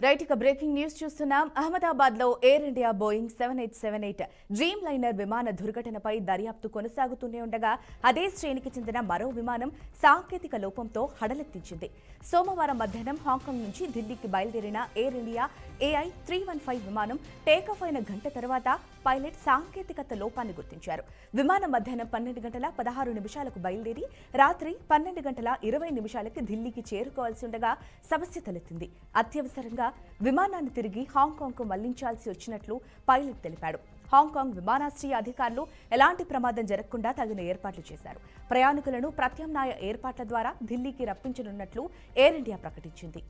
Right ఇక breaking news చూస్తున్నాం. అహ్మదాబాద్ లో air India Boeing 7878 dream liner విమాన దుర్ఘటనపై దర్యాప్తు కొనసాగుతూనే ఉండగా అదే శ్రేణికి చెందిన మరో విమానం సాంకేతిక లోపంతో హడలెత్తించింది. సోమవారం మధ్యాహ్నం హాంకాంగ్ నుంచి ఢిల్లీకి బయలుదేరిన ఎయిర్ ఇండియా AI 315 విమానం టేకాఫ్ అయిన గంట తర్వాత పైలట్ సాంకేతికత లోపాన్ని గుర్తించారు. విమానం మధ్యాహ్నం 12:16 బయలుదేరి రాత్రి 12:20 ఢిల్లీకి చేరుకోవాల్సి ఉండగా సమస్య తలెత్తింది. అత్యవసరంగా విమానాన్ని తిరిగి హాంకాంగ్కు మళ్లించాల్సి వచ్చినట్లు పైలట్ తెలిపాడు. హాంకాంగ్ విమానాశ్రయ అధికారులు ఎలాంటి ప్రమాదం జరగకుండా తగిన ఏర్పాట్లు చేశారు. ప్రయాణికులను ప్రత్యామ్నాయ ఏర్పాట్ల ద్వారా ఢిల్లీకి రప్పించనున్నట్లు ఎయిర్ ఇండియా ప్రకటించింది.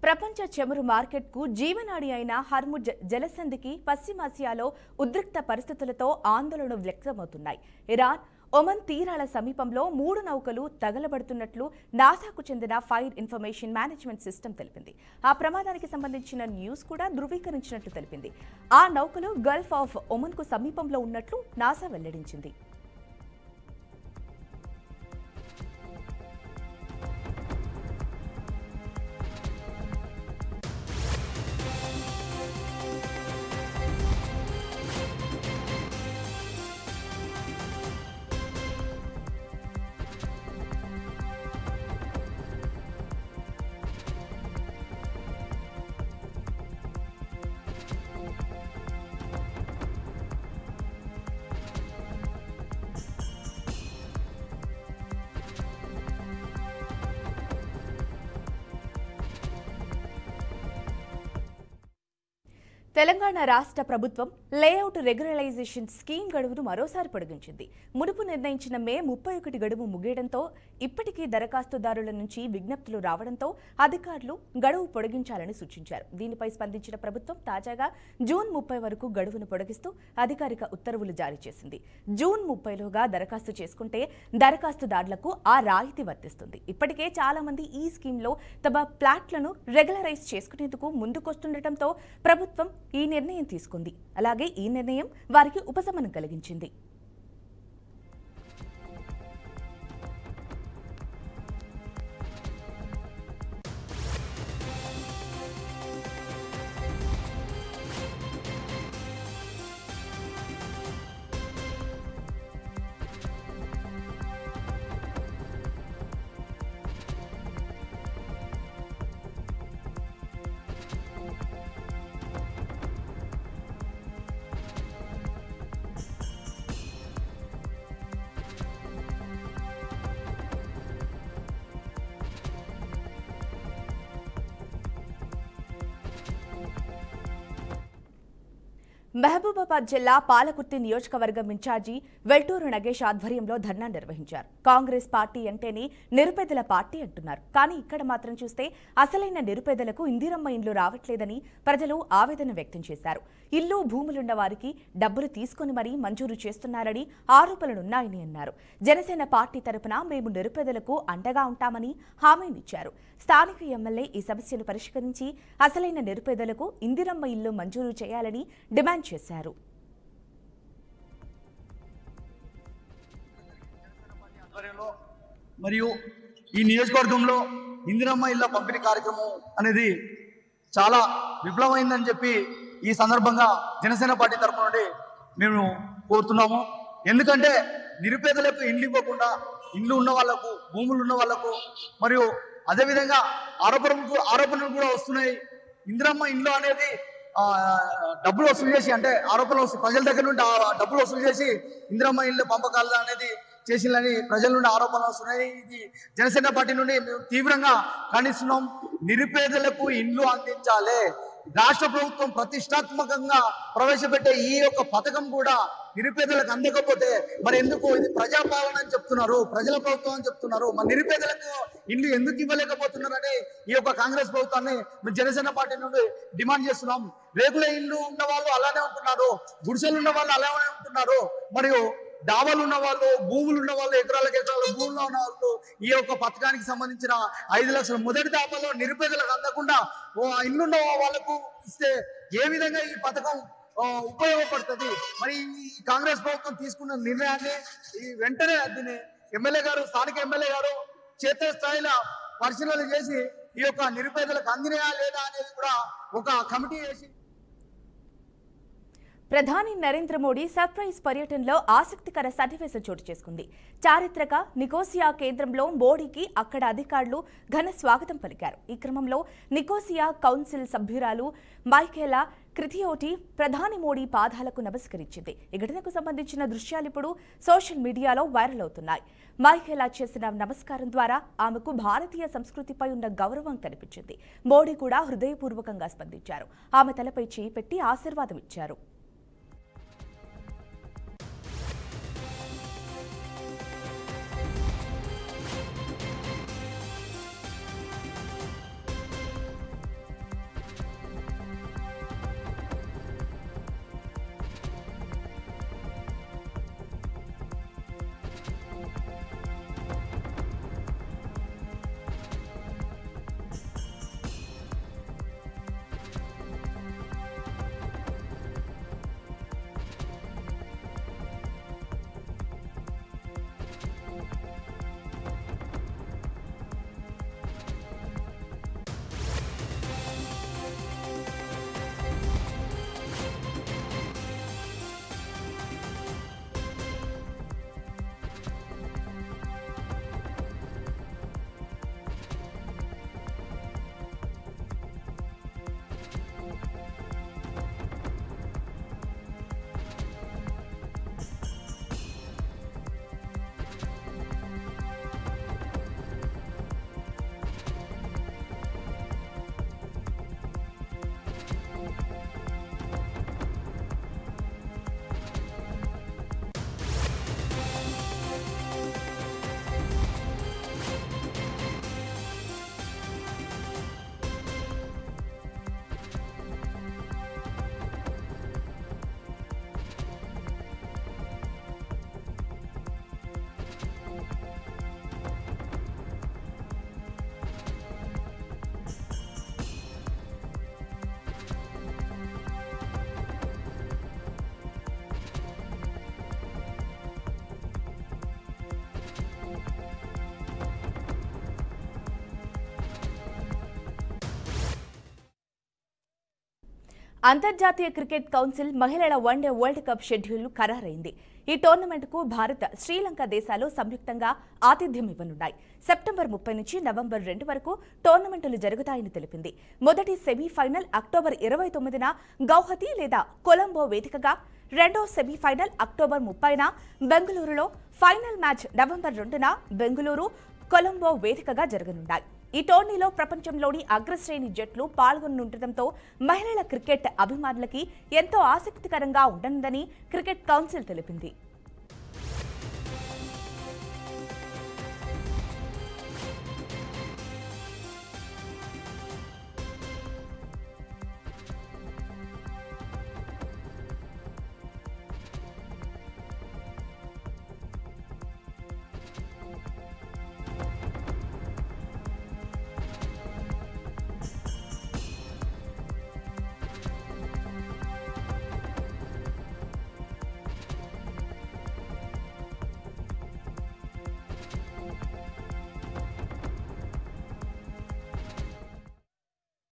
ప్రపంచ చమురు మార్కెట్కు జీవనాడి అయిన హర్ముజ్ జలసంధికి పశ్చిమాసియాలో ఉద్రిక్త పరిస్థితులతో ఆందోళనలు వ్యక్తమవుతున్నాయి. ఇరాన్, ఒమన్ తీరాల సమీపంలో 3 నౌకలు తగలబడుతున్నట్లు నాసాకు చెందిన ఫైర్ ఇన్ఫర్మేషన్ మేనేజ్మెంట్ సిస్టమ్ తెలిపింది. ఆ ప్రమాదానికి సంబంధించిన న్యూస్ కూడా ధృవీకరించినట్లు తెలిపింది. ఆ నౌకలు గల్ఫ్ ఆఫ్ ఒమన్కు సమీపంలో ఉన్నట్లు నాసా వెల్లడించింది. తెలంగాణ రాష్ట్ర ప్రభుత్వం లేఅవుట్ రెగ్యులరైజేషన్ స్కీమ్ గడువును మరోసారి పొడిగించింది. మునుపు నిర్ణయించిన మే 31 గడువు ముగియడంతో ఇప్పటికీ దరఖాస్తుదారుల నుంచి విజ్ఞప్తులు రావడంతో అధికారులు గడువు పొడిగించాలని సూచించారు. దీనిపై స్పందించిన ప్రభుత్వం తాజాగా జూన్ 30 వరకు గడువును పొడిగిస్తూ అధికారిక ఉత్తర్వులు జారీ చేసింది. జూన్ 30లోగా దరఖాస్తు చేసుకుంటే దరఖాస్తుదారులకు ఆ రాయితీ వర్తిస్తుంది. ఇప్పటికే చాలా మంది ఈ స్కీమ్లో తమ ప్లాట్లను రెగ్యులరైజ్ చేసుకునేందుకు ముందుకొస్తుండటంతో ప్రభుత్వం ఈ నిర్ణయం తీసుకుంది. అలాగే ఈ నిర్ణయం వారికి ఉపశమనం కలిగించింది. మహబూబాబాద్ జిల్లా పాలకుర్తి నియోజకవర్గం ఇన్ఛార్జి వెల్టూరు నగేష్ ఆధ్వర్యంలో ధర్నా నిర్వహించారు. కాంగ్రెస్ పార్టీ అంటేనే నిరుపేదల పార్టీ అంటున్నారు. కానీ ఇక్కడ మాత్రం చూస్తే అసలైన నిరుపేదలకు ఇందిరమ్మ ఇండ్లు రావట్లేదని ప్రజలు ఆవేదన వ్యక్తం చేశారు. ఇల్లు, భూములున్న వారికి డబ్బులు తీసుకుని మరీ మంజూరు చేస్తున్నారని ఆరోపణలున్నాయని అన్నారు. జనసేన పార్టీ తరపున మేము నిరుపేదలకు అండగా ఉంటామని హామీనిచ్చారు. స్థానిక ఎమ్మెల్యే ఈ సమస్యను పరిష్కరించి అసలైన నిరుపేదలకు ఇందిరమ్మ ఇల్లు మంజూరు చేయాలని డిమాండ్ చేశారు. మరియు ఈ నియోజకవర్గంలో ఇందిరమ్మ ఇళ్ల పంపిణీ కార్యక్రమం అనేది చాలా విప్లవమైందని చెప్పి ఈ సందర్భంగా జనసేన పార్టీ తరఫున నుండి మేము కోరుతున్నాము. ఎందుకంటే నిరుపేదలకు ఇండ్లు ఇవ్వకుండా ఇండ్లు ఉన్న వాళ్లకు, భూములు ఉన్న వాళ్లకు మరియు అదేవిధంగా ఆరోపణలు కూడా వస్తున్నాయి. ఇందిరమ్మ ఇండ్లు అనేది డబ్బులు వసూలు చేసి, అంటే ఆరోపణలు ప్రజల దగ్గర నుండి డబ్బులు వసూలు చేసి ఇందిరమ్మ ఇల్లు పంపకాలు అనేది చేసిందని ప్రజల నుండి ఆరోపణలు వస్తున్నాయి. ఇది జనసేన పార్టీ నుండి మేము తీవ్రంగా ఖండిస్తున్నాం. నిరుపేదలకు ఇండ్లు అందించాలి. రాష్ట్ర ప్రభుత్వం ప్రతిష్టాత్మకంగా ప్రవేశపెట్టే ఈ యొక్క పథకం కూడా నిరుపేదలకు అందకపోతే మరి ఎందుకు ఇది ప్రజాపాలన అని చెప్తున్నారు, ప్రజల ప్రభుత్వం అని చెప్తున్నారు, మరి నిరుపేదలకు ఇల్లు ఎందుకు ఇవ్వలేకపోతున్నారని ఈ యొక్క కాంగ్రెస్ ప్రభుత్వాన్ని జనసేన పార్టీ నుండి డిమాండ్ చేస్తున్నాం. రేకుల ఇల్లు ఉన్న వాళ్ళు అలానే ఉంటున్నారు, గుడిసెలు ఉన్న వాళ్ళు అలానే ఉంటున్నారు, మరియు డాబాలు ఉన్న వాళ్ళు, భూములు ఉన్న వాళ్ళు, ఎకరాలకు భూములు ఉన్న వాళ్ళు ఈ యొక్క పథకానికి సంబంధించిన 5 లక్షల మొదటి డాబాలో నిరుపేదలకు అందకుండా ఇల్లున్న వాళ్ళకు ఇస్తే ఏ విధంగా ఈ పథకం ఉపయోగపడుతుంది? మరి ఈ కాంగ్రెస్ ప్రభుత్వం తీసుకున్న నిర్ణయాన్ని వెంటనే దీన్ని ఎమ్మెల్యే గారు, స్థానిక ఎమ్మెల్యే గారు క్షేత్రస్థాయిలో పరిశీలన చేసి ఈ యొక్క నిరుపేదలకు అందినయా లేదా అనేది కూడా ఒక కమిటీ వేసి. ప్రధాని నరేంద్ర మోడీ సర్ప్రైజ్ పర్యటనలో ఆసక్తికర సన్నివేశం చోటు చేసుకుంది. చారిత్రక నికోసియా కేంద్రంలో మోడీకి అక్కడ అధికారులు ఘన స్వాగతం పలికారు. ఈ క్రమంలో నికోసియా కౌన్సిల్ సభ్యురాలు మైఖేలా క్రిథియోటి ప్రధాని మోడీ పాదాలకు నమస్కరించింది. ఈ ఘటనకు సంబంధించిన దృశ్యాలు ఇప్పుడు సోషల్ మీడియాలో వైరల్ అవుతున్నాయి. మైఖేలా చేసిన నమస్కారం ద్వారా ఆమెకు భారతీయ సంస్కృతిపై ఉన్న గౌరవం కనిపించింది. మోడీ కూడా హృదయపూర్వకంగా స్పందించారు. ఆమె తలపై చేయి పెట్టి ఆశీర్వాదం ఇచ్చారు. అంతర్జాతీయ క్రికెట్ కౌన్సిల్ మహిళల వన్డే వరల్డ్ కప్ షెడ్యూల్ ఖరారైంది. ఈ టోర్నమెంట్కు భారత్, శ్రీలంక దేశాలు సంయుక్తంగా ఆతిథ్యం ఇవ్వనున్నాయి. సెప్టెంబర్ 30 నుంచి నవంబర్ 2 వరకు టోర్నమెంటులు జరుగుతాయని తెలిపింది. మొదటి సెమీఫైనల్ అక్టోబర్ 29న గౌహతి లేదా కొలంబో వేదికగా, రెండో సెమీఫైనల్ అక్టోబర్ 30న బెంగళూరులో, ఫైనల్ మ్యాచ్ నవంబర్ 2న బెంగళూరు, కొలంబో వేదికగా జరగనున్నాయి. ఈ టోర్నీలో ప్రపంచంలోని అగ్రశ్రేణి జట్లు పాల్గొనుండటంతో మహిళల క్రికెట్ అభిమానులకి ఎంతో ఆసక్తికరంగా ఉండనుందని క్రికెట్ కౌన్సిల్ తెలిపింది.